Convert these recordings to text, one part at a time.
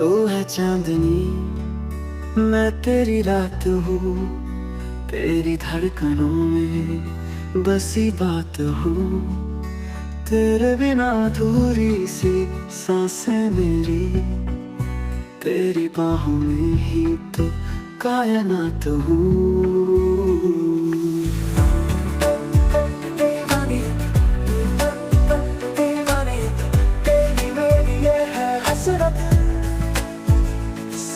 तो है चांदनी, मैं तेरी रात हूँ, तेरी धड़कनों में बसी बात हूँ। तेरे बिना अधूरी सी सांसें मेरी, तेरी बाहों में ही तो कायनात हूँ।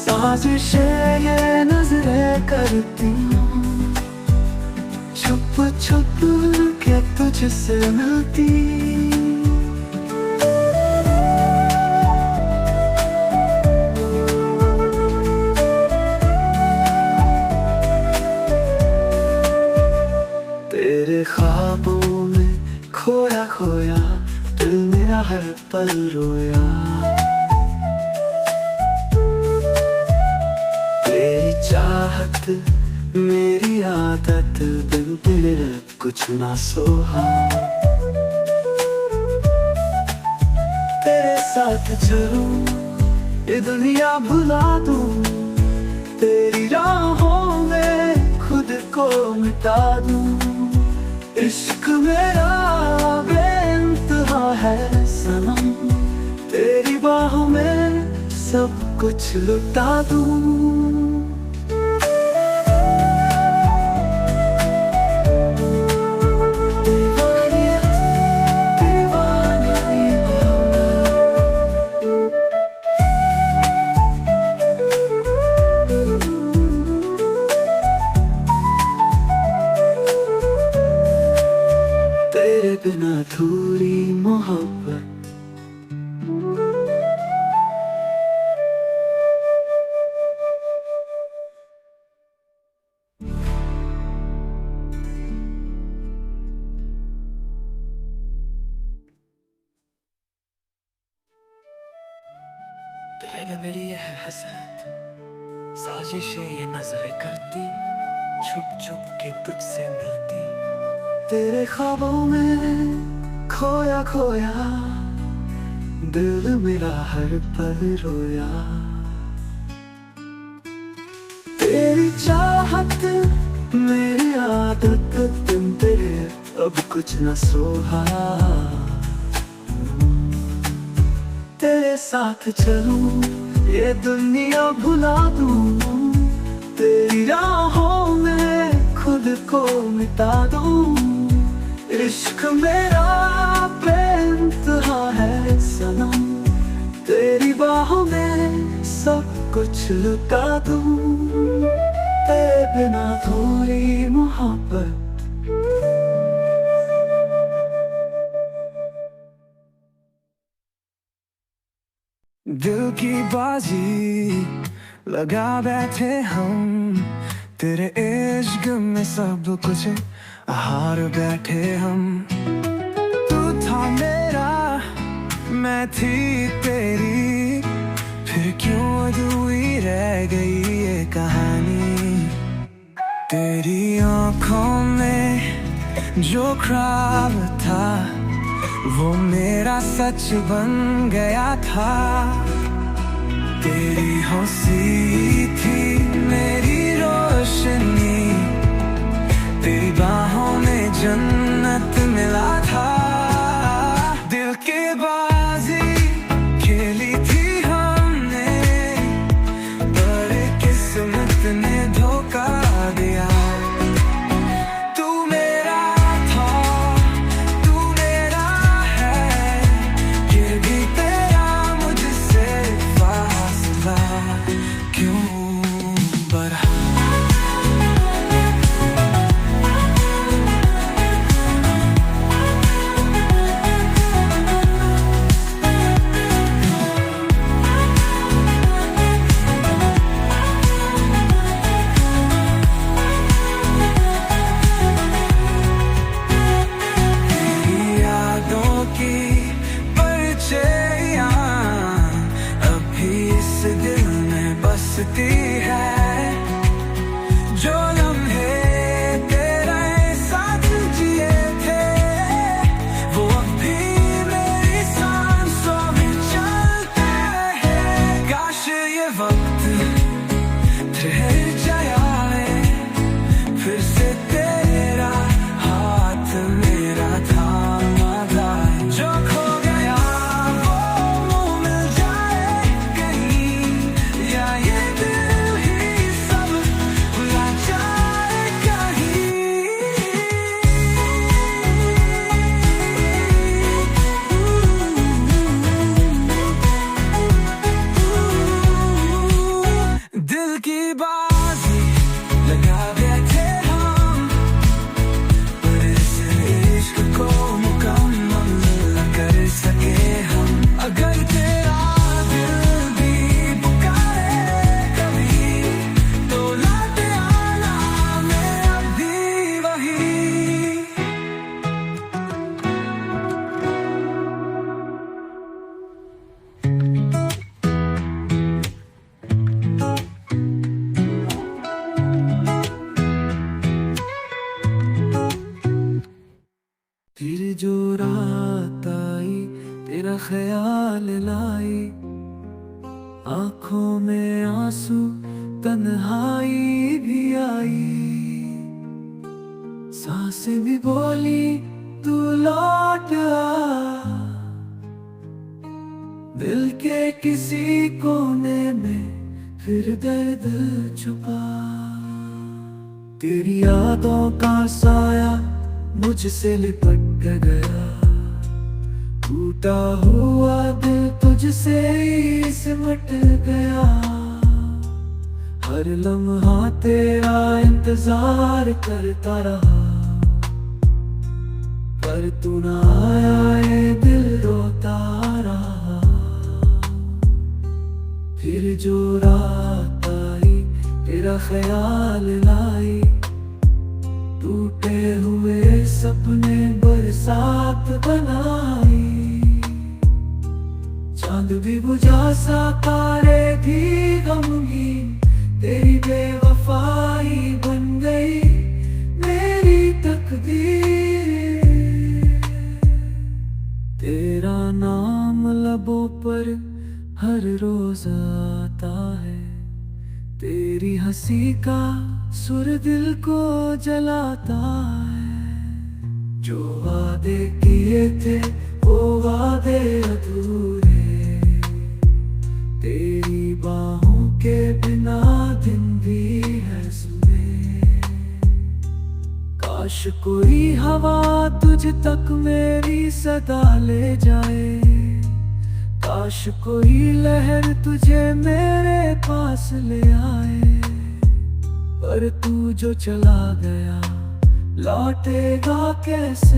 साजिशें ये नजरें करती हूँ, छुप छुप के तुझसे मिलती। तेरे ख्वाबों में खोया खोया दिल मेरा हर पल रोया। चाहत मेरी आदत, बिन तेरे कुछ ना सोहा। तेरे साथ चलूं ये दुनिया भुला दूं, तेरी राहों में खुद को मिटा दूं। इश्क मेरा बेइंतहा है सनम, तेरी बाहों में सब कुछ लुटा दूं। तेरे बिना अधूरी मोहब्बत, तेरे मेरी ये है हसरत, साजिशें ये नजरें करती, छुप छुप के तुझसे मिलती। तेरे ख्वाबों में खोया खोया दिल मेरा हर पल रोया। तेरी चाहत मेरी आदत, बिन तेरे अब कुछ न सोहा। तेरे साथ चलूं ये दुनिया भुला दूं, तेरी राहों में खुद को मिटा दूं। इश्क मेरा बेइंतहा है सनम, तेरी बाहों में सब कुछ लुटा दूं। तेरे बिना थोड़ी मोहब्बत, दिल की बाजी लगा बैठे हम, तेरे इश्क में सब कुछ हार बैठे हम। तू था मेरा मैं थी तेरी, फिर क्यों अधूरी रह गई ये कहानी। तेरी आँखों में जो ख्वाब था, वो मेरा सच बन गया था। तेरी हंसी थी मेरी रोशनी, तेरी बाहों में जन्नत मिला था। दिल की बाजी खेली थी हमने, बड़े किस्मत ने धोखा दिया। तू मेरा था, तू मेरा है, ये भी तेरा मुझसे फासला क्यों बढ़ा। फिर जो रात आई तेरा ख्याल लाई, आंखों में आंसू तन्हाई भी आई, सांसें भी बोली तू लौट आ, दिल के किसी कोने में फिर दर्द छुपा। तेरी यादों का साया मुझसे लिपट गया, टूटा हुआ दिल तुझसे ही सिमट गया। हर लम्हा तेरा इंतजार करता रहा, पर तू ना आया, ये दिल रोता रहा। फिर जो रात आई तेरा ख्याल लाई, टूटे हुए सपने बरसात बनाई। चांद भी बुझा सा तारे भी गमगीन, तेरी बेवफाई बन गई मेरी तकदीर। तेरा नाम लबों पर हर रोज आता है, तेरी हंसी का सुर दिल को जलाता है। जो वादे किए थे वो वादे अधूरे, तेरी बाहों के बिना दिन भी है सुने। काश कोई हवा तुझ तक मेरी सदा ले जाए, काश कोई लहर तुझे मेरे पास ले आए। पर तू जो चला गया लौटेगा कैसे।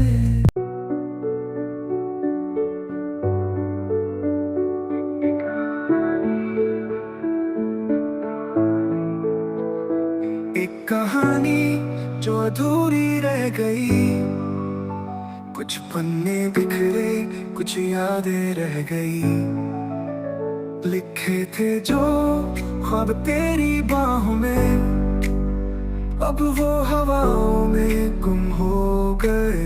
एक कहानी जो अधूरी रह गई, कुछ पन्ने बिखरे कुछ यादें रह गई। लिखे थे जो ख्वाब तेरी बाहों में, अब वो हवाओं में गुम हो गए।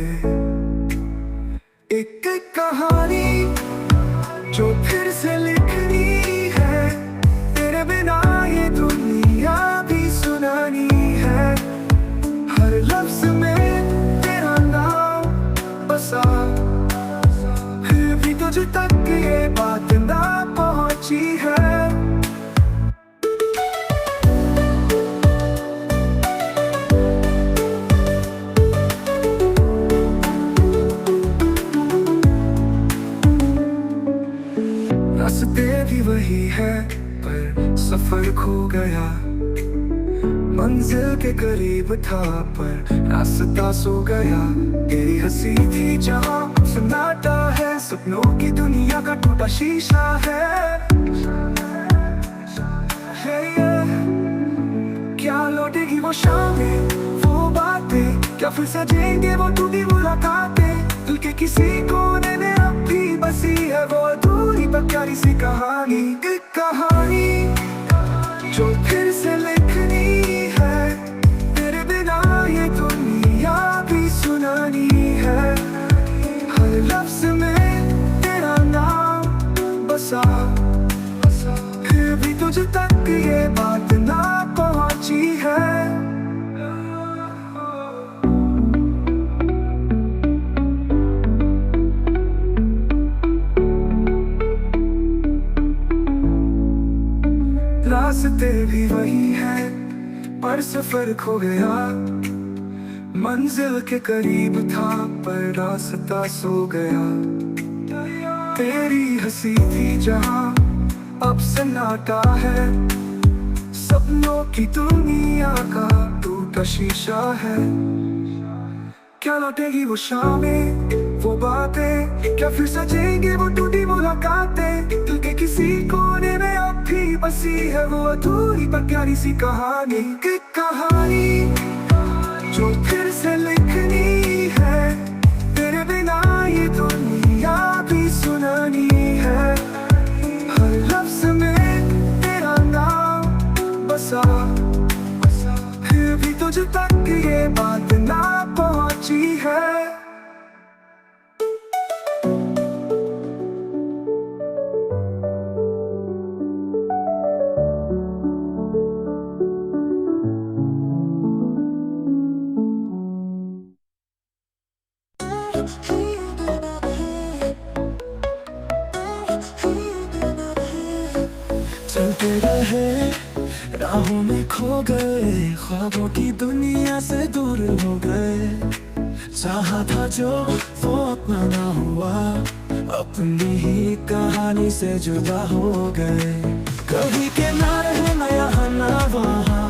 एक एक कहानी जो फिर से लिखनी है, तेरे बिना ये दुनिया भी सुनानी है। हर लफ्ज में तेरा नाम बसा, फिर भी तुझ तक ये बात ना पहुंची है। रास्ते भी वही है पर सफर खो गया, मंजिल के करीब था पर रास्ता सो गया। तेरी हंसी थी जहाँ सन्नाटा है, सपनों की दुनिया का टूटा शीशा है। क्या लौटेगी वो शामें, वो बातें, क्या फिर सजेंगे वो टूटी मुलाकातें। दिल के किसी कोने में अब भी बसी है वो अधूरी पर प्यारी सी कहानी। एक कहानी जो फिर से लिखनी है, तेरे बिना ये दुनिया भी सुनानी है। हर लफ्ज में तेरा नाम बसा, फिर भी तुझ तक ये बात ना पहुंची है। रास्ते भी वही है पर सफर खो गया, मंजिल के करीब था पर रास्ता सो गया। तेरी हंसी थी जहाँ अब सन्नाटा है, सपनों की दुनिया का टूटा शीशा है। क्या लौटेगी वो शामें, वो बातें, क्या फिर सजेंगे वो टूटी मुलाकातें। दिल के किसी कोने में अब भी बसी है वो अधूरी पर प्यारी सी कहानी। एक कहानी जो फिर से लिखनी है, तेरे बिना ये दुनिया भी सुनानी है। हर लफ्ज में तेरा नाम बसा, फिर भी तुझ तक ये बात ना पहुंची है। चलते रहे राहों में खो गए, ख्वाबों की दुनिया से दूर हो गए। चाहा था जो वो अपना ना हुआ, अपनी ही कहानी से जुदा हो गए। कभी के ना रहे ना यहाँ ना वहाँ,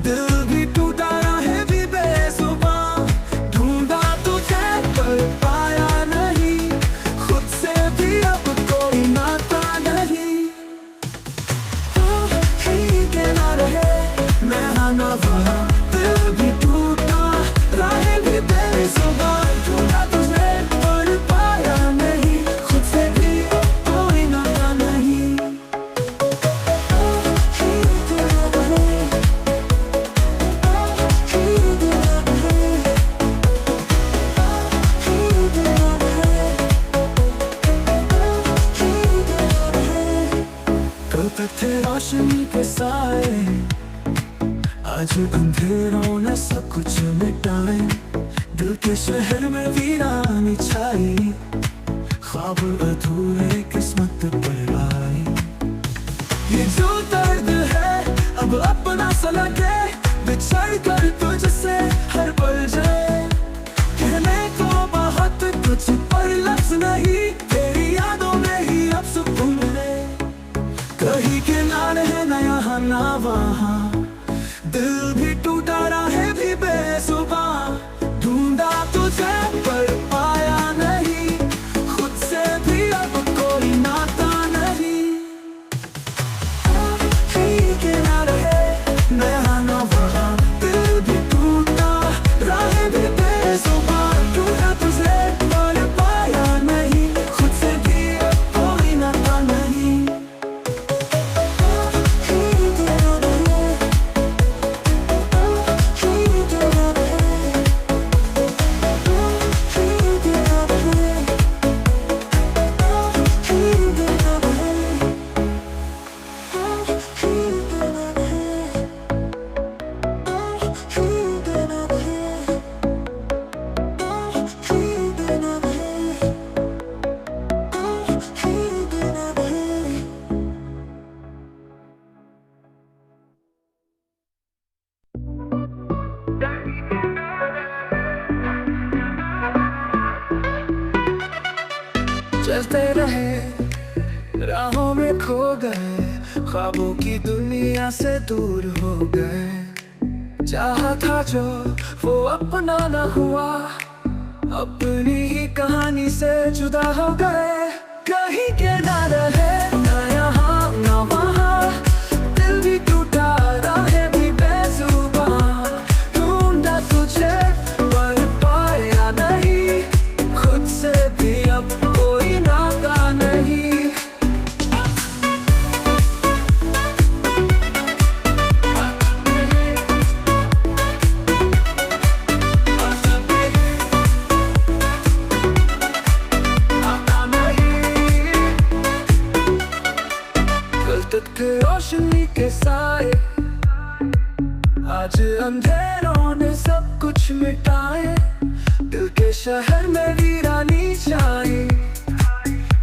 दिल भी टूटा है भी बेजुबान। ढूंढा तुझे पर पाया नहीं, खुद से भी अब कोई नाता नहीं। ना रहे मैं ना वहाँ, दिल भी टूटा राहें भी बेजुबान। ढूंढा तुझे पर पाया नहीं, खुद से भी कोई नाता नहीं। कल तक थे रोशनी के साए, आज अंधेरों ने सब कुछ मिटाए। दिल के शहर में वीरानी छाई, ख्वाब अधूरे किस्मत पर आए। ये जो दर्द है अब अपना सा लगे, बिछड़ कर तुझसे हर पल जाए। कहने को बहुत कुछ पर लफ्ज नहीं, तेरी यादों में ही अब सुकून मिले। कहीं के ना रहे ना यहाँ ना वहाँ, दिल भी टूटा राहें भी बेजुबान। ढूंढा तुझे पर पाया नहीं, खुद से भी अब कोई नाता नहीं। कहीं के ना रहे ना यहाँ ना वहाँ, दिल भी टूटा राहें भी बेजुबान। ढूंढा तुझे पर पाया नहीं, खुद से भी अब कोई नाता नहीं। चलते रहे राहों में खो गए, ख्वाबों की दुनिया से दूर हो गए। चाहा था जो वो अपना ना हुआ, अपनी ही कहानी से जुदा हो गए। कहीं के ना रहे ना यहाँ ना वहाँ, दिल भी टूटा राहें भी बेजुबान। ढूंढा तुझे पर पाया नहीं, खुद से भी अब कोई नाता नहीं। कल तक थे रोशनी के साए, आज अंधेरों ने सब कुछ मिटाए। दिल के शहर में वीरानी छाई,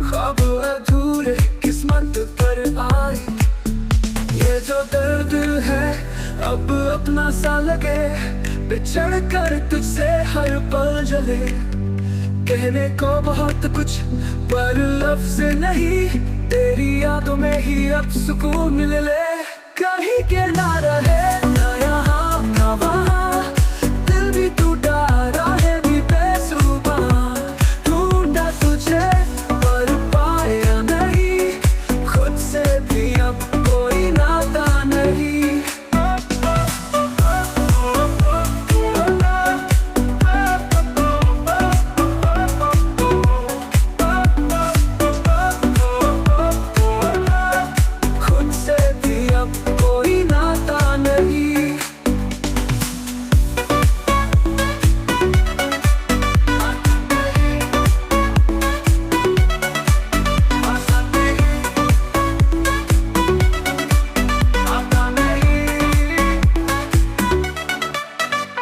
ख्वाब अधूरे किस्मत पर आए। ये जो दर्द है अब अपना सा लगे, बिछड़ कर तुझसे हर पल जले। कहने को बहुत कुछ पर लफ्ज नहीं, तेरी यादों में ही अब सुकून मिले। कहीं के ना रहे ना यहाँ ना वहाँ, दिल भी टूटा राहें भी बेजुबान। ढूंढा तुझे पर पाया नहीं, खुद से भी अब कोई नाता नहीं। खुद से भी अब कोई नाता नहीं।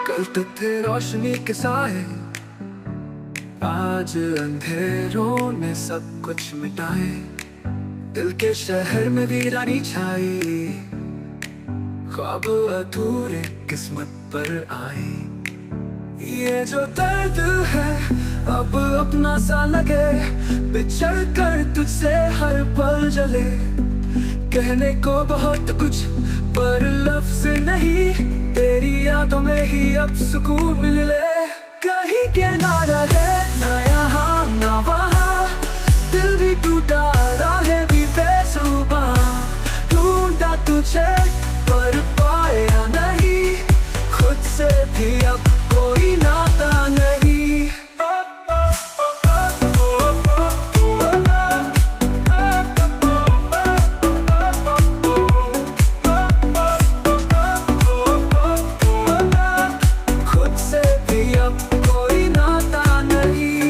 कल तक थे रोशनी के साए, आज अंधेरों ने सब कुछ मिटाए, दिल के शहर में वीरानी छाई, ख्वाब अधूरे किस्मत पर आए। ये जो दर्द है अब अपना सा लगे, बिछड़ कर तुझसे हर पल जले। कहने को बहुत कुछ पर लफ्ज नहीं, तेरी यादों में ही अब सुकून मिले। कहीं के ना रहे ना यहाँ ना वहाँ, दिल भी टूटा राहें भी बेसुबा। ढूंढा तुझे पर पाया नहीं, खुद से भी अब कोई नाता नहीं। खुद से भी अब कोई नाता नहीं।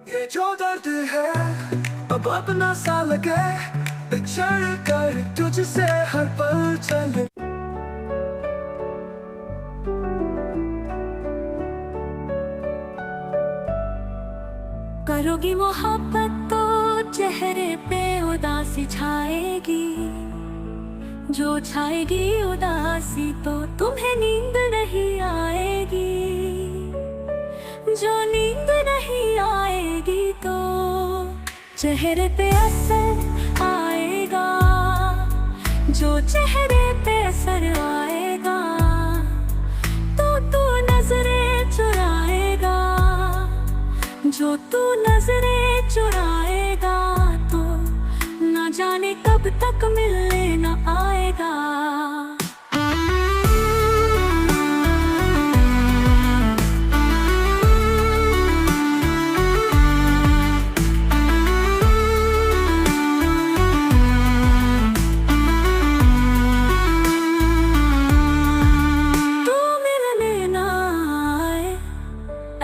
ये जो दर्द है अब अपना सा लगे, बिछड़ कर तुझसे हर पल चले। करोगी मोहब्बत तो चेहरे पे उदासी छाएगी, जो छाएगी उदासी तो तुम्हें नींद नहीं आएगी। जो नींद नहीं आएगी तो चेहरे पे असर आएगा, जो चेहरे पे असर आएगा तो तू नजरें चुराएगा। जो तू नजरें चुराएगा तो न जाने कब तक मिलने न आएगा। तू मिलने न आए,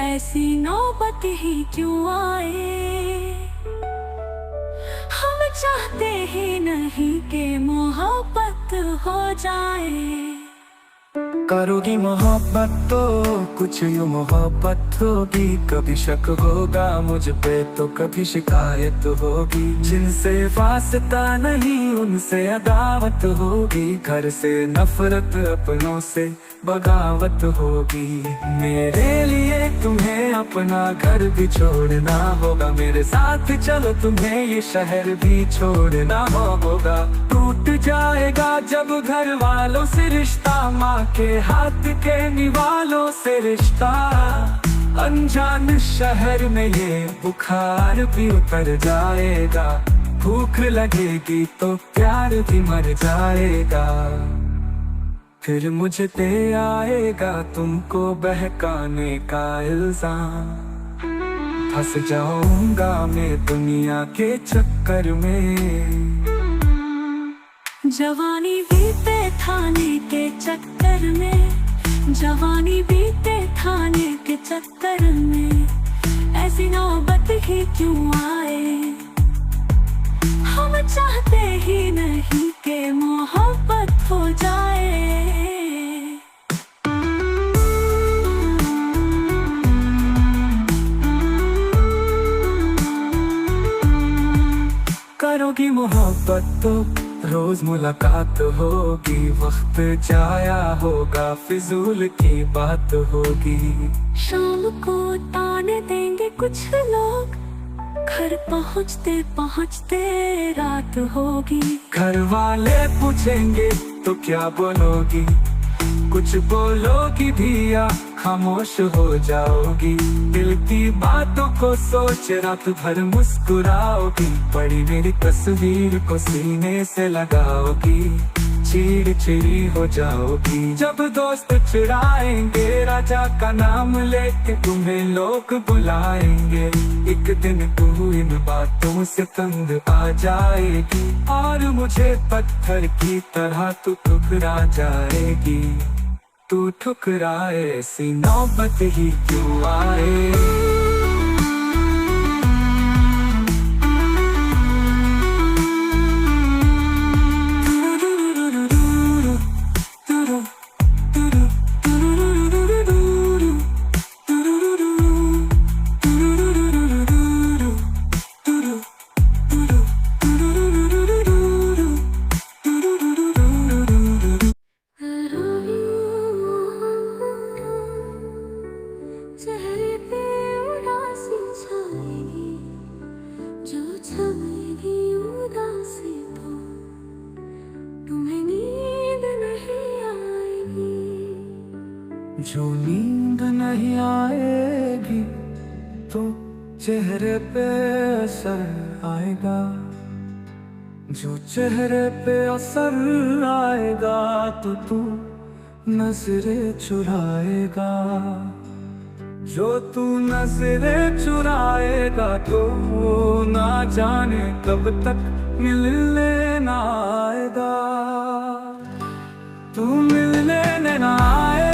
ऐसी नौबत ही क्यों आए। हम चाहते ही नहीं कि मोहब्बत हो जाए। करोगी मोहब्बत तो कुछ यूं मोहब्बत होगी, कभी शक होगा मुझ पे तो कभी शिकायत होगी। जिनसे वास्ता नहीं उनसे अदावत होगी, घर से नफरत अपनों से बगावत होगी। मेरे लिए तुम्हें अपना घर भी छोड़ना होगा, मेरे साथ चलो तुम्हें ये शहर भी छोड़ना होगा। टूट जाएगा जब घर वालों से रिश्ता, माँ के हाथ के निवालों से रिश्ता। अनजान शहर में ये बुखार भी उतर जाएगा, भूख लगेगी तो प्यार भी मर जाएगा। फिर मुझे पे आएगा तुमको बहकाने का इल्जाम, फंस जाऊंगा मैं दुनिया के चक्कर में। जवानी बीते थाने के चक्कर में, जवानी बीते थाने के चक्कर में, ऐसी नौबत ही क्यों आए। हम चाहते ही नहीं कि मोहब्बत हो जाए। करोगी मोहब्बत तो रोज मुलाकात होगी, वक्त जाया होगा फिजूल की बात होगी। शाम को ताने देंगे कुछ लोग, घर पहुँचते पहुँचते रात होगी। घर वाले पूछेंगे तो क्या बोलोगी, कुछ बोलोगी भी या खामोश हो जाओगी। दिल की बातों को सोच रात भर मुस्कुराओगी, पड़ी मेरी तस्वीर को सीने से लगाओगी। चिड़ी हो जाओगी। जब दोस्त चिढ़ाएंगे राजा का नाम लेके तुम्हें लोग बुलाएंगे। एक दिन तू इन बातों से तंग आ जाएगी और मुझे पत्थर की तरह तू ठुकरा जाएगी। तू ठुकराए ऐसी नौबत ही क्यों आए। चेहरे पे उदासी छाएगी, जो छाएगी उदासी तो तुम्हें नींद नहीं आएगी। जो नींद नहीं आएगी तो चेहरे पे असर आएगा। जो चेहरे पे असर आएगा तो तू नजरें चुराएगा। जो तू नजरें चुराएगा तो ना जाने कब तक मिलने ना आएगा। तू मिलने ना आए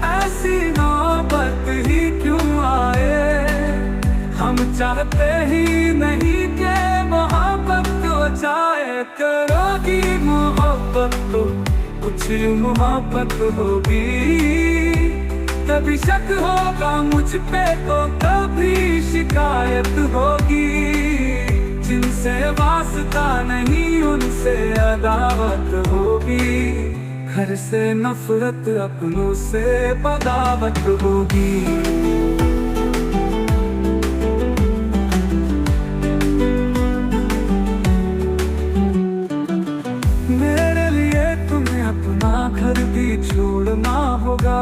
ऐसी नौबत ही क्यों आए। हम चाहते ही नहीं कि मोहब्बत हो जाए। करोगी मोहब्बत तो कुछ मोहब्बत होगी। कभी शक होगा मुझ पे तो कभी शिकायत होगी। जिनसे वास्ता नहीं उनसे अदावत होगी। घर से नफरत अपनों से बगावत होगी। मेरे लिए तुम्हें अपना घर भी छोड़ना होगा।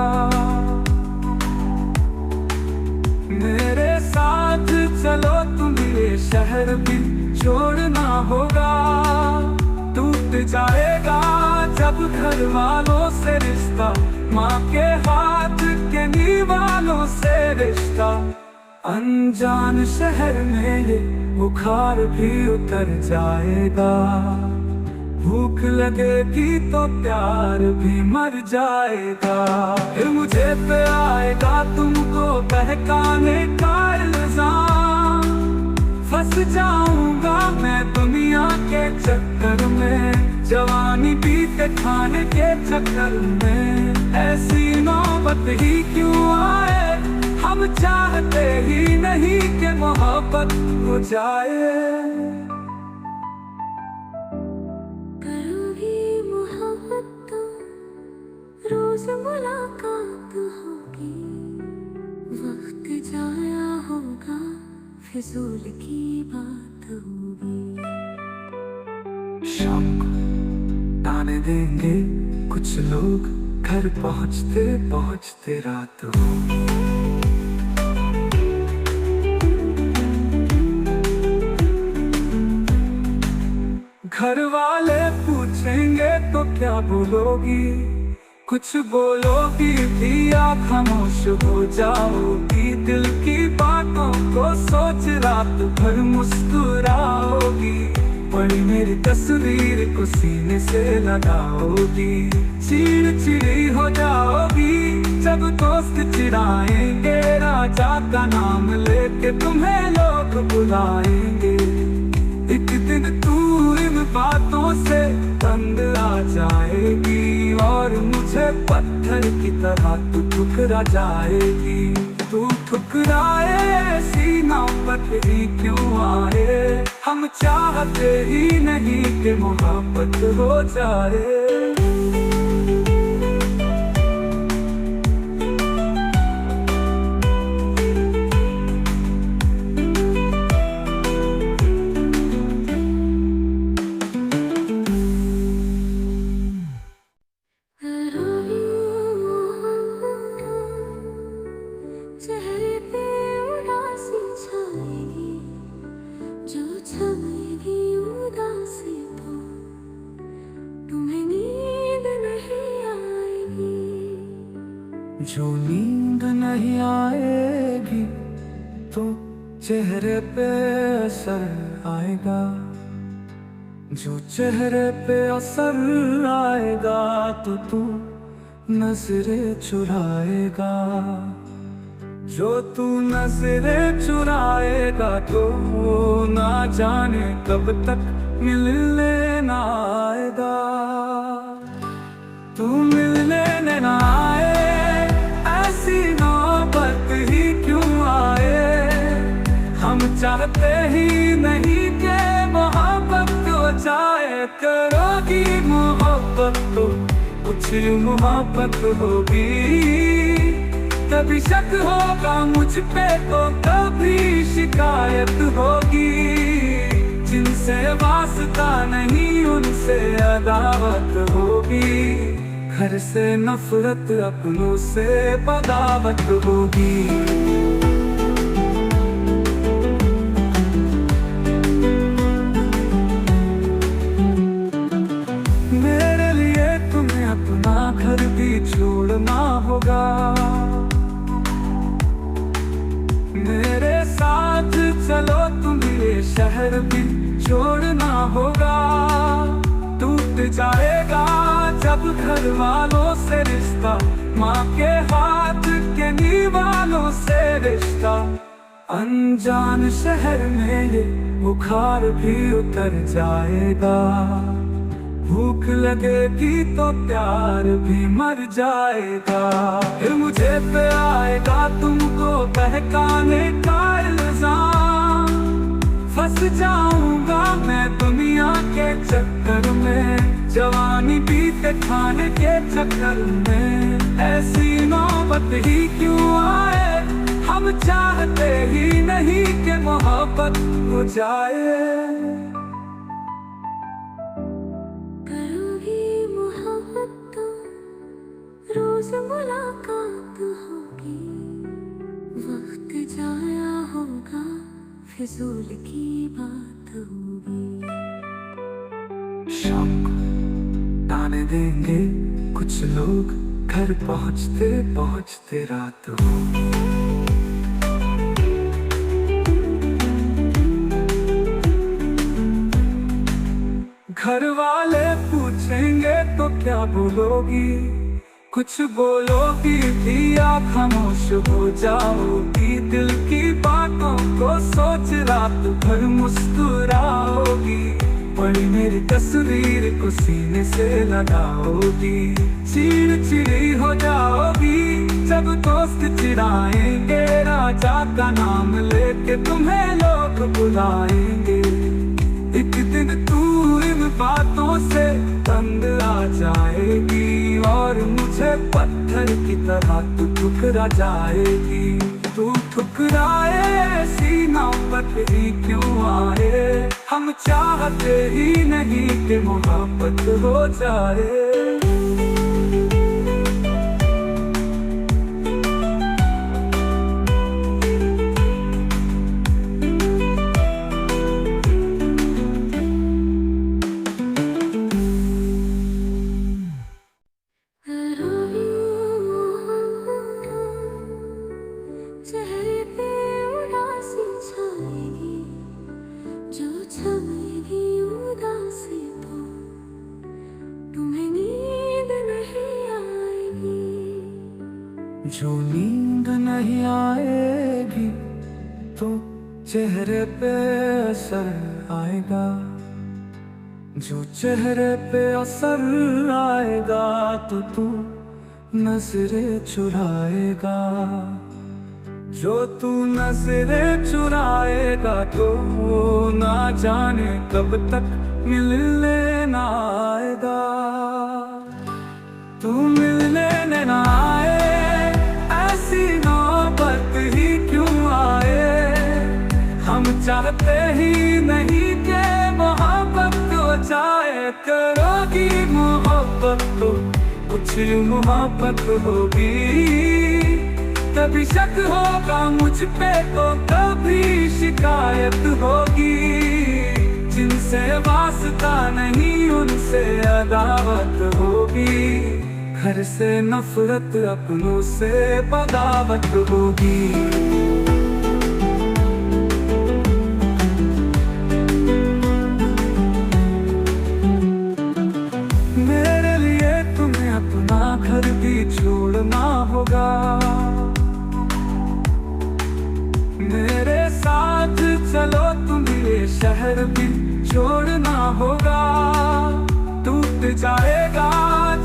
मेरे साथ चलो तुम्हें शहर भी छोड़ना होगा। टूट जाएगा जब घर वालों से रिश्ता, माँ के हाथ के निवालों से रिश्ता। अनजान शहर में ये बुखार भी उतर जाएगा। भूख लगेगी तो प्यार भी मर जाएगा। फिर मुझे पे आएगा तुमको बहकाने का इल्जाम। फंस जाऊंगा मैं दुनिया के चक्कर में। जवानी बीते खाने के चक्कर में। ऐसी नौबत ही क्यों आए। हम चाहते ही नहीं कि मोहब्बत हो जाए। रोज मुलाकात होगी, वक्त जाया होगा, फिजूल की बात होगी। शाम को ताने देंगे कुछ लोग, घर पहुँचते पहुँचते रात होगी। घर वाले पूछेंगे तो क्या बोलोगी। कुछ बोलोगी भी आप खामोश हो जाओगी। दिल की बातों को सोच रात भर मुस्कुराओगी। पड़ी मेरी तस्वीर को सीने से लगाओगी। चिड़ी हो जाओगी जब दोस्त चिढ़ाएंगे। राजा का नाम लेके तुम्हें लोग बुलाएंगे। एक दिन तू इन बातों से तंग आ जाएगी और मुझे पत्थर की तरह तू ठुकरा जाएगी। तू ठुकराए ऐसी नौबत ही क्यों आए। हम चाहते ही नहीं कि मोहब्बत हो जाए। चेहरे पे उदासी छाएगी, जो छाएगी उदासी तो तुम्हें जो नींद नहीं आएगी तो चेहरे पे असर आएगा, जो चेहरे पे असर आएगा तो तू नजरें चुराएगा, जो तू नजरें चुराएगा तो ना जाने कब तक मिलने ना आएगा। तू मिलने ना आए, ऐसी नौबत ही क्यों आए। हम चाहते ही नहीं कि मोहब्बत हो जाए, करोगी मोहब्बत तो कुछ मोहब्बत होगी। कभी शक होगा मुझ पे तो कभी शिकायत होगी। जिनसे वास्ता नहीं उनसे अदावत होगी। घर से नफरत अपनों से बगावत होगी। मेरे लिए तुम्हें अपना घर भी छोड़ना होगा, मेरे साथ चलो तुम्हें ये शहर भी छोड़ना होगा। टूट जाएगा जब घर वालों से रिश्ता, माँ के हाथ के निवालों से रिश्ता। अनजान शहर में ये बुखार भी उतर जाएगा। भूख लगेगी तो प्यार भी मर जाएगा। फिर मुझे पे आएगा तुमको बहकाने का इल्जाम। फंस जाऊंगा मैं दुनिया के चक्कर में, जवानी बीते खाने के चक्कर में। ऐसी नौबत ही क्यों आए, हम चाहते ही नहीं कि मोहब्बत हो जाए। रोज मुलाकात होगी, वक्त जाया होगा, फिजूल की बात होगी। शाम को ताने देंगे कुछ लोग, घर पहुंचते पहुंचते रात होगी। घर वाले पूछेंगे तो क्या बोलोगी, कुछ बोलोगी भी या खामोश हो जाओगी। दिल की बातों को सोच रात भर मुस्कुराओगी। बड़ी मेरी तस्वीर को सीने से लगाओगी। चिड़चिड़ी हो जाओगी जब दोस्त चिढ़ाएंगे। राजा का नाम लेके तुम्हें लोग बुलाएंगे। एक दिन तू इन बातों से तंग आ जाएगी और मुझे पत्थर की तरह तू ठुकरा जाएगी। तू ठुकराए ऐसी नौबत ही क्यों आए, हम चाहते ही नहीं कि मोहब्बत हो जाए। चेहरे पे उदासी छाएगी, जो छाएगी उदासी तो तुम्हें नींद नहीं आएगी। जो नींद नहीं आएगी तो चेहरे पे असर आएगा, जो चेहरे पे असर आएगा तो तू नजरें चुराएगा, जो तू नजरें चुराएगा तो ना जाने कब तक मिलने ना आएगा। तू मिलने ना आए, ऐसी नौबत ही क्यों आए। हम चाहते ही नहीं कि मोहब्बत हो जाए, करोगी मोहब्बत तो कुछ मोहब्बत होगी। कभी शक होगा मुझ पे तो कभी शिकायत होगी। जिनसे वास्ता नहीं उनसे अदावत होगी। घर से नफरत अपनों से बगावत होगी। मेरे लिए तुम्हें अपना घर भी छोड़ना होगा, मेरे साथ चलो तुम्हें शहर भी छोड़ना होगा। टूट जाएगा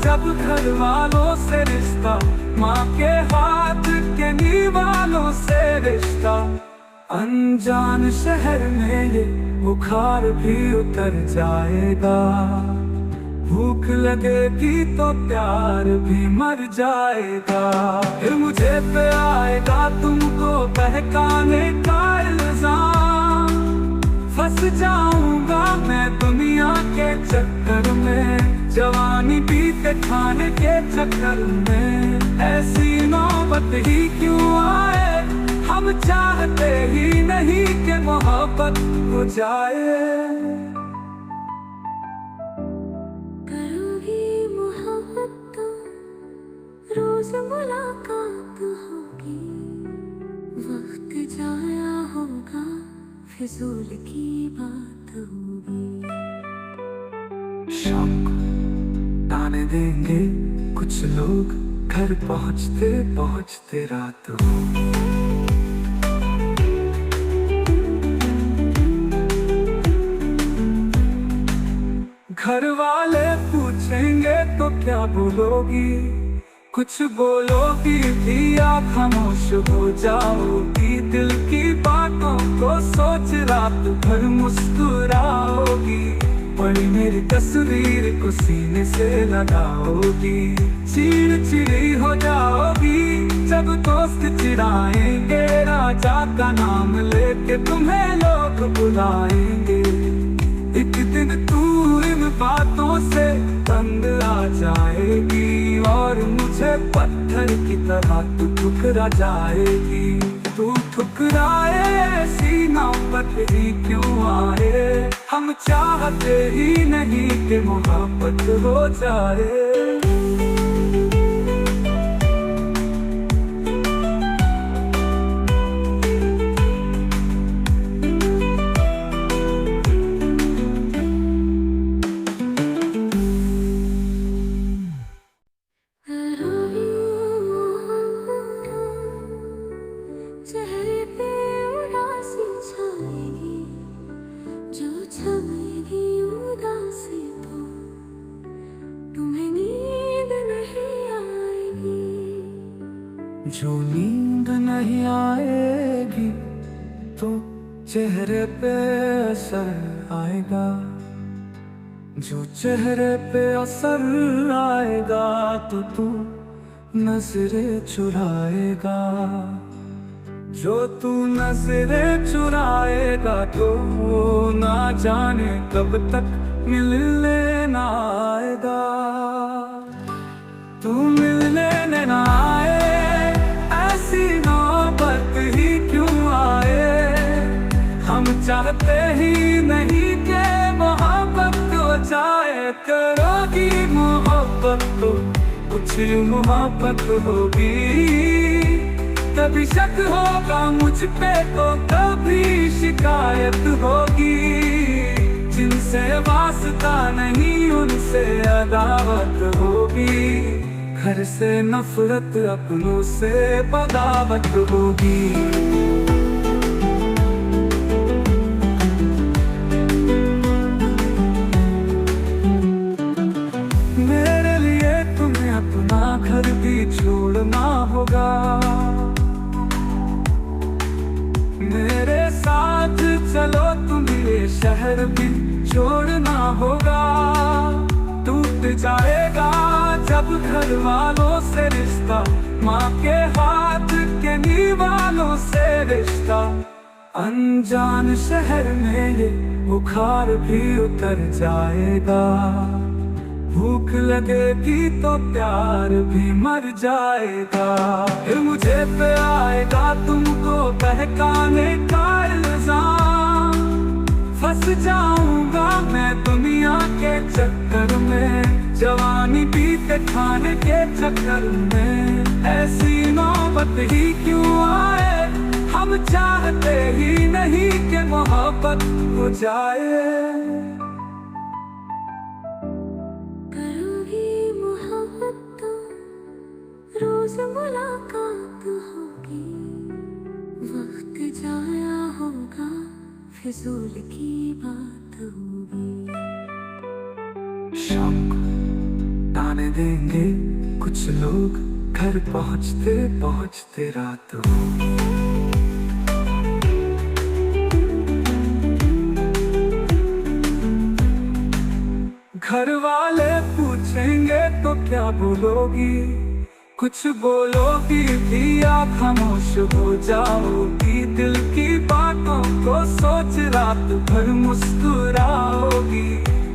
जब घर वालों से रिश्ता, माँ के हाथ के निवालों से रिश्ता। अनजान शहर में ये बुखार भी उतर जाएगा, भूख लगेगी तो प्यार भी मर जाएगा। फिर मुझे पे आएगा तुमको बहकाने का इल्जाम, फंस जाऊंगा मैं दुनिया के चक्कर में, जवानी बीते खाने के चक्कर में। ऐसी नौबत ही क्यों आए, हम चाहते ही नहीं कि मोहब्बत हो जाए। रोज मुलाकात होगी, वक्त जाया होगा, फिजूल की बात होगी। शाम को ताने देंगे कुछ लोग, घर पहुँचते पहुँचते रात होगी। घर वाले पूछेंगे तो क्या बोलोगी, कुछ बोलोगी भी या खामोश हो जाओगी। दिल की बातों को सोच रात भर मुस्कुराओगी, बड़ी मेरी तस्वीर को सीने से लगाओगी। चिड़चिड़ी हो जाओगी जब दोस्त चिढ़ाएंगे, राजा का नाम लेके तुम्हें लोग बुलाएंगे। एक दिन तू इन बातों से तंग आ जाएगी, और मुझे पत्थर की तरह तू ठुकरा जाएगी। तू ठुकराए ऐसी नौबत ही क्यों आए, हम चाहते ही नहीं कि मोहब्बत हो जाए। चेहरे पे उदासी छाएगी, जो छाएगी उदासी तो तुम्हें नींद नहीं आएगी। जो नींद नहीं आएगी तो चेहरे पे असर आएगा, जो चेहरे पे असर आएगा तो तू नजरें चुराएगा। जो तू नजरें चुराएगा तो ना जाने कब तक मिलने ना आएगा। तू मिलने ना आए, ऐसी नौबत ही क्यों आए, हम चाहते ही नहीं कि मोहब्बत हो जाए। करोगी मोहब्बत तो कुछ मोहब्बत होगी, कभी शक होगा मुझ पे तो कभी शिकायत होगी। जिनसे वास्ता नहीं उनसे अदावत होगी, घर से नफरत अपनों से बगावत होगी। मेरे लिए तुम्हें अपना घर भी छोड़ना होगा, मेरे साथ चलो तुम्हें शहर भी छोड़ना होगा। टूट जाएगा जब घर वालों से रिश्ता, माँ के हाथ के निवालों से रिश्ता। अनजान शहर में ये बुखार भी उतर जाएगा, भूख लगेगी तो प्यार भी मर जाएगा। फिर मुझे पे आएगा तुमको बहकाने का इल्जाम, फंस जाऊंगा मैं दुनिया के चक्कर में, जवानी बीते खाने के चक्कर में ऐसी नौबत ही क्यों आए। हम चाहते ही नहीं कि मोहब्बत हो जाए। करोगी मोहब्बत तो रोज मुलाकात होगी, वक्त जाया होगा फिजूल की बात होगी। शाम को ताने देंगे कुछ लोग, घर पहुँचते पहुँचते रात होगी। घर वाले पूछेंगे तो क्या बोलोगी, कुछ बोलोगी भी आप खामोश हो जाओगी। दिल की बातों को सोच रात भर मुस्कुराओगी।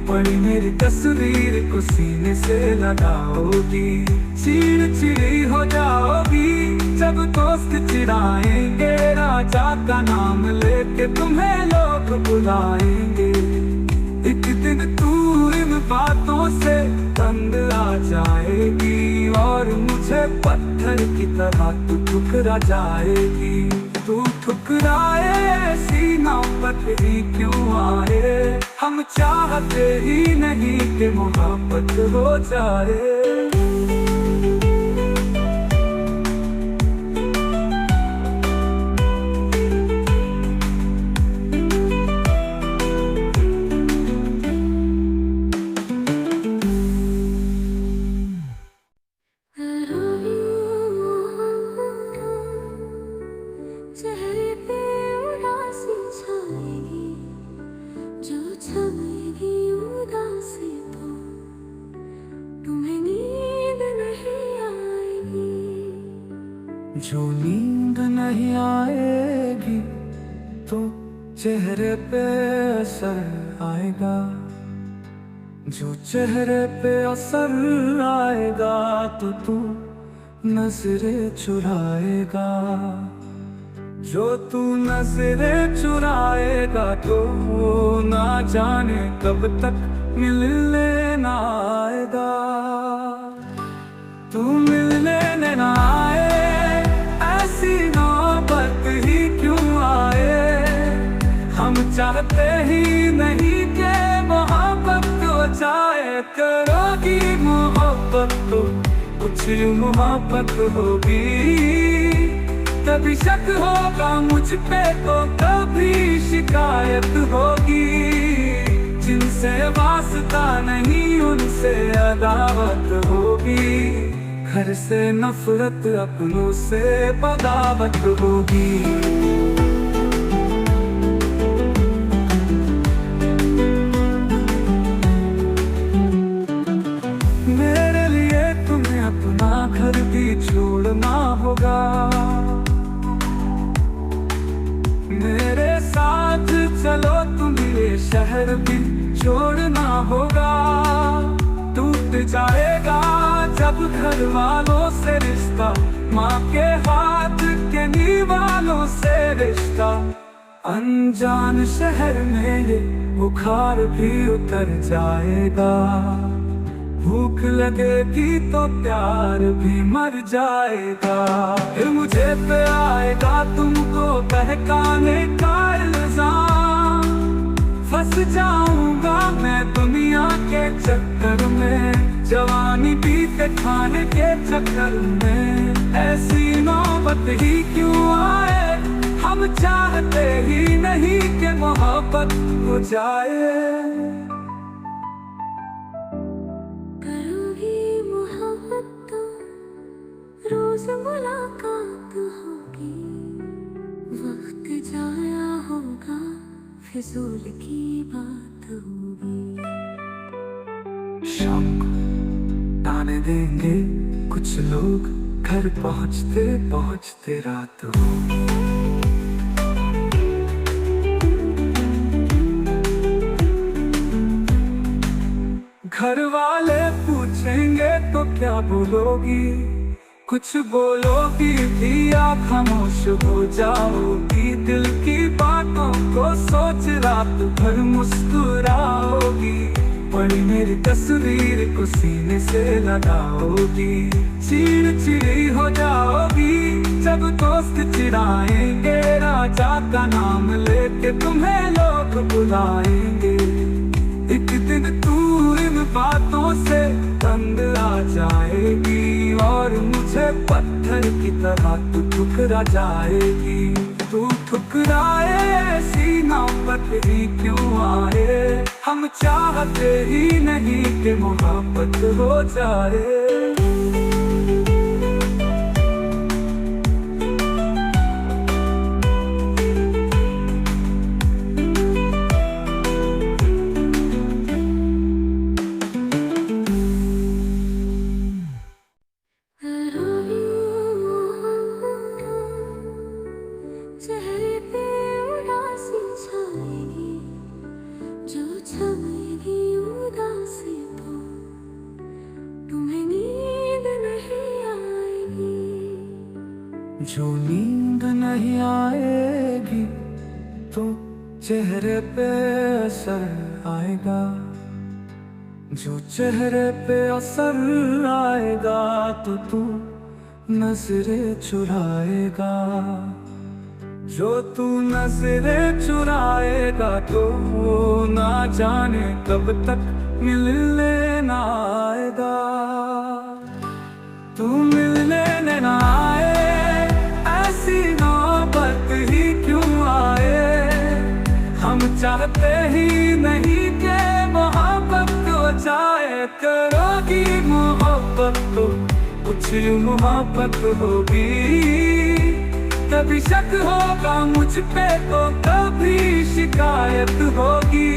पड़ी मेरी तस्वीर को सीने से लगाओगी। चिड़चिड़ी हो जाओगी जब दोस्त चिढ़ाएंगे। राजा का नाम लेके तुम्हें लोग बुलाएंगे। एक दिन तू इन बातों से तंग आ जाएगी और मुझे पत्थर की तरह तू ठुकरा जाएगी। तू ठुकराए ऐसी नौबत ही क्यों आए। हम चाहते ही नहीं कि मोहब्बत हो जाए। चेहरे पे उदासी छाएगी, जो छाएगी उदासी तो तुम्हें नींद नहीं आएगी। जो नींद नहीं आएगी तो चेहरे पे असर आएगा। जो चेहरे पे असर आएगा तो तू नजरें चुराएगा। जो तू नजरें चुराएगा तो ना जाने कब तक मिलने ना आएगा। तू मिलने ना आए ऐसी नौबत ही क्यों आए। हम चाहते ही नहीं कि मोहब्बत हो जाए। करोगी मोहब्बत तो कुछ मोहब्बत होगी। कभी शक होगा मुझ पे तो कभी शिकायत होगी। जिनसे वास्ता नहीं उनसे अदावत होगी। घर से नफरत अपनों से बगावत होगी। मेरे लिए तुम्हें अपना घर भी छोड़ना होगा। मेरे साथ चलो तुम्हें शहर भी छोड़ना होगा। टूट जाएगा जब घर वालों से रिश्ता, माँ के हाथ के निवालों से रिश्ता। अनजान शहर में बुखार भी उतर जाएगा। भूख लगेगी तो प्यार भी मर जाएगा। फिर मुझे पे आएगा तुमको बहकाने का इल्जाम। फंस जाऊंगा मैं दुनिया के चक्कर में। जवानी बीते खाने के चक्कर में ऐसी नौबत ही क्यों आए। हम चाहते ही नहीं कि मोहब्बत हो जाए। रोज मुलाकात होगी, वक्त जाया होगा फिजूल की बात होगी। शाम को ताने देंगे कुछ लोग, घर पहुँचते पहुँचते रात होगी। घर वाले पूछेंगे तो क्या बोलोगी, कुछ बोलोगी भी आप खामोश हो जाओगी। दिल की बातों को सोच रात भर मुस्कुराओगी। पड़ी मेरी तस्वीर को सीने से लगाओगी, चिड़चिड़ी हो जाओगी जब दोस्त चिढ़ाएंगे, राजा का नाम लेके तुम्हें लोग बुलाएंगे। एक दिन तू इन बातों से तंग आ जाएगी और मुझे पत्थर की तरह तू ठुकरा जाएगी। तू ठुकराए ऐसी नौबत ही क्यों आए, हम चाहते ही नहीं कि मोहब्बत हो जाए। चेहरे पे उदासी छाएगी, जो छाएगी उदासी तो तुम्हें नींद नहीं आएगी। जो नींद नहीं आएगी तो चेहरे पे असर आएगा, जो चेहरे पे असर आएगा तो तू नजरें चुराएगा, जो तू नजरें चुराएगा तो ना जाने कब तक मिलने ना आएगा। तू मिलने ना आए ऐसी नौबत ही क्यों आए, हम चाहते ही नहीं कि मोहब्बत हो जाए। करोगी मोहब्बत तो कुछ मोहब्बत होगी, कभी शक होगा मुझ पे तो कभी शिकायत होगी।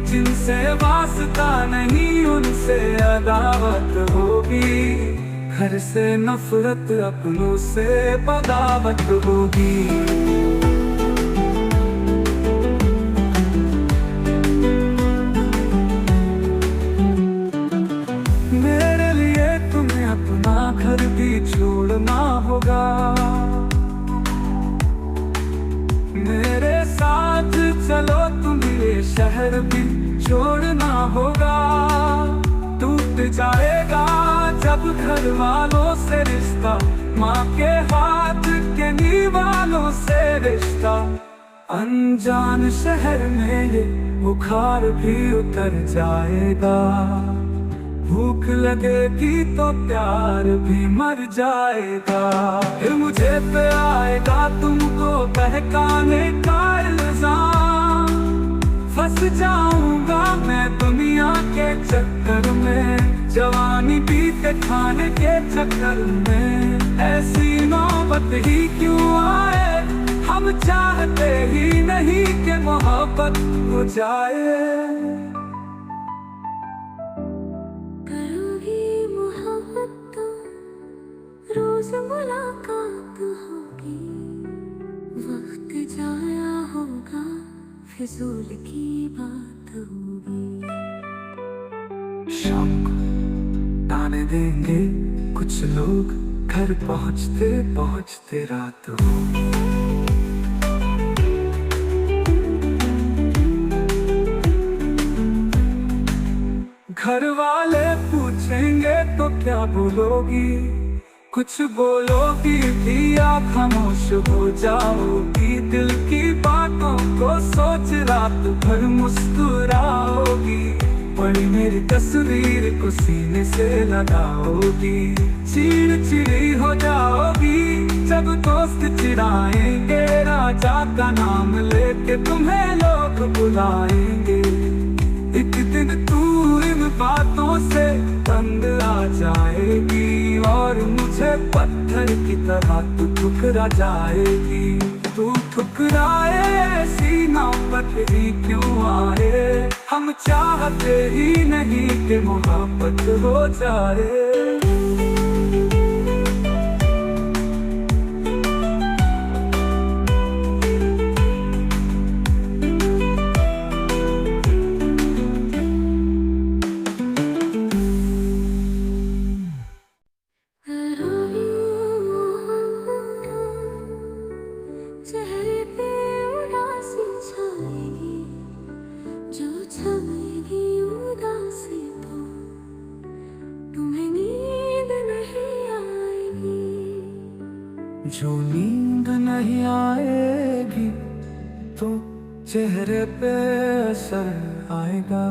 जिनसे वास्ता नहीं उनसे अदावत होगी, घर से नफरत अपनों से बगावत होगी। मेरे लिए तुम्हें अपना घर भी छोड़ना होगा, मेरे साथ चलो तुम्हें शहर भी छोड़ना होगा। टूट जाएगा जब घर वालों से रिश्ता, माँ के हाथ के नीवालों से रिश्ता। अनजान शहर में ये बुखार भी उतर जाएगा, भूख लगेगी तो प्यार भी मर जाएगा। फिर मुझे पे आएगा तुमको बहकाने का इल्जाम, फंस जाऊंगा मैं दुनिया के चक्कर में, जवानी बीते खाने के चक्कर में। ऐसी नौबत ही क्यों आए, हम चाहते ही नहीं कि मोहब्बत हो जाए। रोज मुलाकात होगी, वक्त जाया होगा, फिजूल की बात होगी। शाम को ताने देंगे कुछ लोग, घर पहुँचते पहुँचते रात होगी। घर वाले पूछेंगे तो क्या बोलोगी, कुछ बोलोगी भी आप खामोश हो जाओगी। दिल की बातों को सोच रात भर मुस्कुराओगी, पड़ी मेरी तस्वीर को सीने से लगाओगी। चिड़चिड़ी हो जाओगी जब दोस्त चिढ़ाएंगे, राजा का नाम लेके तुम्हें लोग बुलाएंगे। एक दिन तू इन बातों से तंग आ जाएगी और मुझे पत्थर की तरह तू ठुकरा जाएगी। तू ठुकराए ऐसी नौबत ही क्यों आए, हम चाहते ही नहीं कि मोहब्बत हो जाए। चेहरे पे उदासी छाएगी, जो छाएगी जो नींद नहीं आएगी तो चेहरे पे असर आएगा,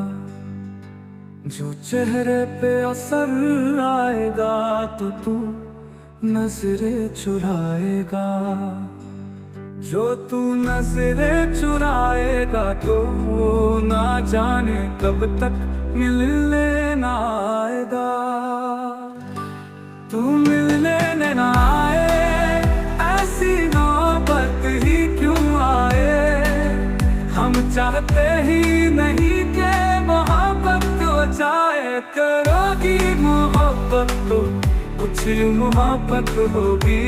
जो चेहरे पे असर आएगा तो तू नजरें चुराएगा, जो तू नजरें चुराएगा तो ना जाने कब तक मिलने ना आएगा। तू मिलने ना आए, ऐसी नौबत ही क्यों आए। हम चाहते ही नहीं कि मोहब्बत हो जाए, करोगी मोहब्बत तो कुछ मोहब्बत होगी।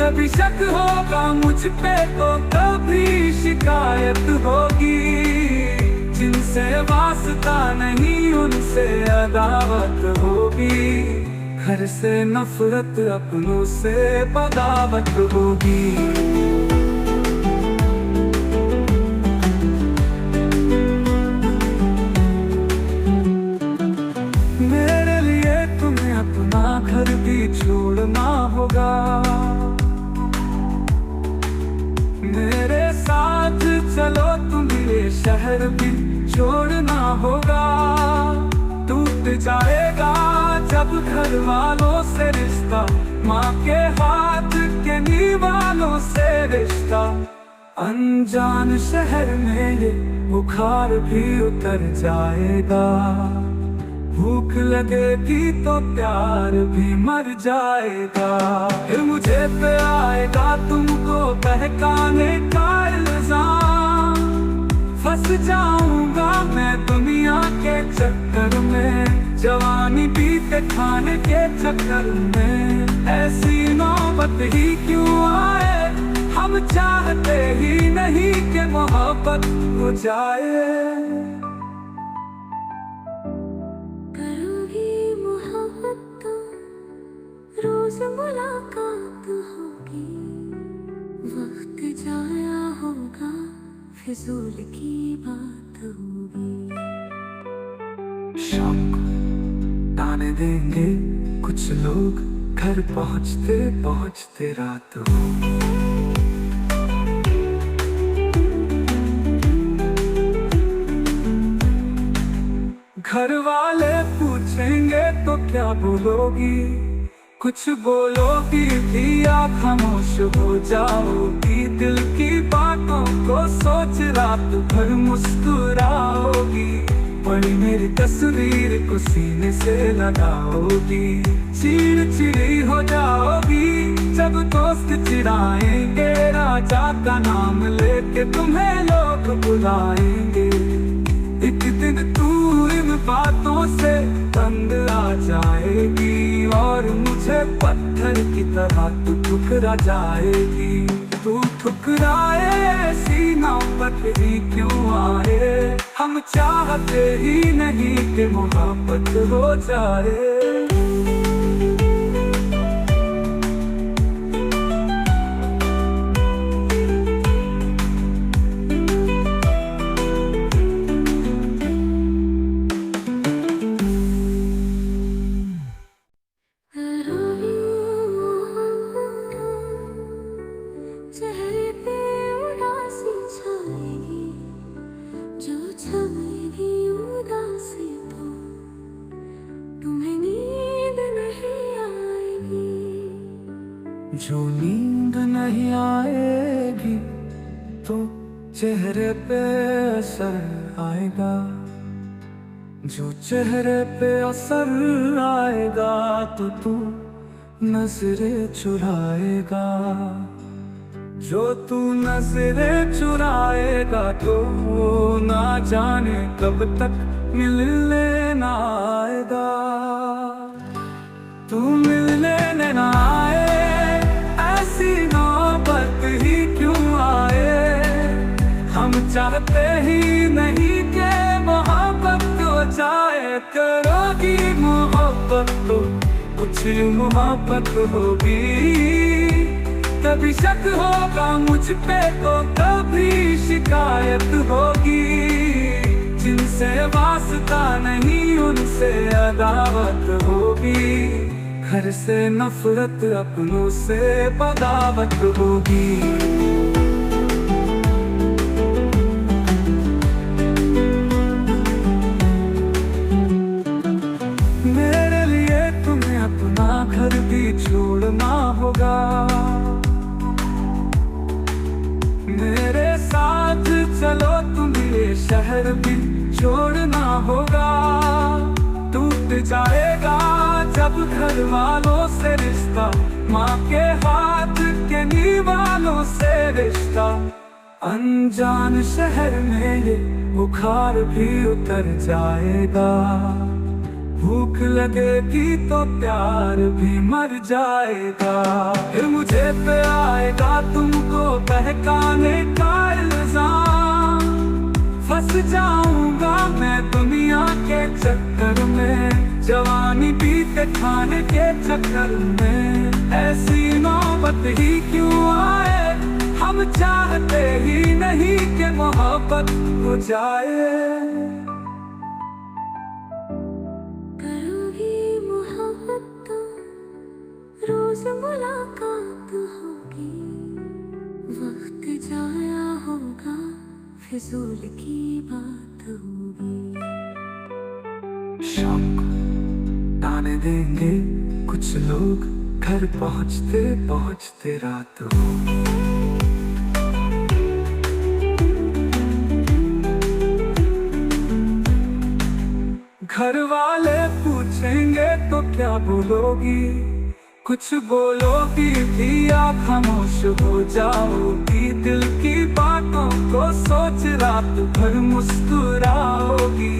कभी शक होगा मुझ पे तो कभी शिकायत होगी। जिनसे वास्ता नहीं उनसे अदावत होगी, घर से नफरत अपनों से बगावत होगी। मेरे लिए तुम्हें अपना घर भी छोड़ना होगा, मेरे साथ चलो तुम्हें शहर भी छोड़ना होगा। टूट जाएगा जब घर वालों से रिश्ता, माँ के हाथ के निवालों से रिश्ता। अनजान शहर में ये बुखार भी उतर जाएगा, भूख लगेगी तो प्यार भी मर जाएगा। फिर मुझे पे आएगा तुमको बहकाने का इल्जाम, फंस जाऊंगा मैं दुनिया के चक्कर में, जवानी बीते खाने के चक्कर में। ऐसी नौबत ही क्यों आए, हम चाहते ही नहीं कि मोहब्बत हो जाए। रोज मुलाकात होगी, वक्त जाया होगा, फिजूल की बात होगी। शाम को ताने देंगे कुछ लोग, घर पहुंचते पहुंचते रात होगी। घर वाले पूछेंगे तो क्या बोलोगी, कुछ बोलोगी भी या खामोश हो जाओगी। दिल की बातों को सोच रात भर मुस्कुराओगी, बड़ी मेरी तस्वीर को सीने से लगाओगी। चिड़चिड़ी हो जाओगी जब दोस्त चिढ़ाएंगे, राजा का नाम लेके तुम्हें लोग बुलाएंगे। एक दिन तू इन बातों से तंग आ जाएगी, और मुझे पत्थर की तरह तू ठुकरा जाएगी। तू ठुकराए ऐसी नौबत ही क्यों आए, हम चाहते ही नहीं कि मोहब्बत हो जाए। चेहरे पे उदासी छाएगी, जो छाएगी उदासी तो तुम्हें नींद नहीं आएगी। जो नींद नहीं आएगी तो चेहरे पे असर आएगा, जो चेहरे पे असर आएगा तो तू नजरें चुराएगा, जो तू नजरें चुराएगा तो ना जाने कब तक मिलने ना आएगा। तू मिलने ना आए, ऐसी नौबत ही क्यों आए। हम चाहते ही नहीं कि मोहब्बत हो जाए, करोगी मोहब्बत तो कुछ मोहब्बत होगी। कभी शक होगा मुझ पे तो कभी शिकायत होगी। जिनसे वास्ता नहीं उनसे अदावत होगी, घर से नफरत अपनों से बगावत होगी। मेरे लिए तुम्हें अपना घर भी छोड़ना होगा, मेरे साथ चलो तुम्हें ये शहर भी छोड़ना होगा। टूट जाएगा जब घर वालों से रिश्ता, माँ के हाथ के निवालों से रिश्ता। अनजान शहर में ये बुखार भी उतर जाएगा, भूख लगेगी तो प्यार भी मर जाएगा। फिर मुझे पे आएगा तुमको बहकाने का इल्जाम, फंस जाऊंगा मैं दुनिया के चक्कर में, जवानी बीते खाने के चक्कर में। ऐसी नौबत ही क्यों आए, हम चाहते ही नहीं कि मोहब्बत हो जाए। रोज मुलाकात होगी, वक्त जाया होगा, फिजूल की बात होगी। शाम को ताने देंगे कुछ लोग, घर पहुँचते पहुँचते रात होगी। घर वाले पूछेंगे तो क्या बोलोगी, कुछ बोलोगी भी या खामोश हो जाओगी। दिल की बातों को सोच रात भर मुस्कुराओगी।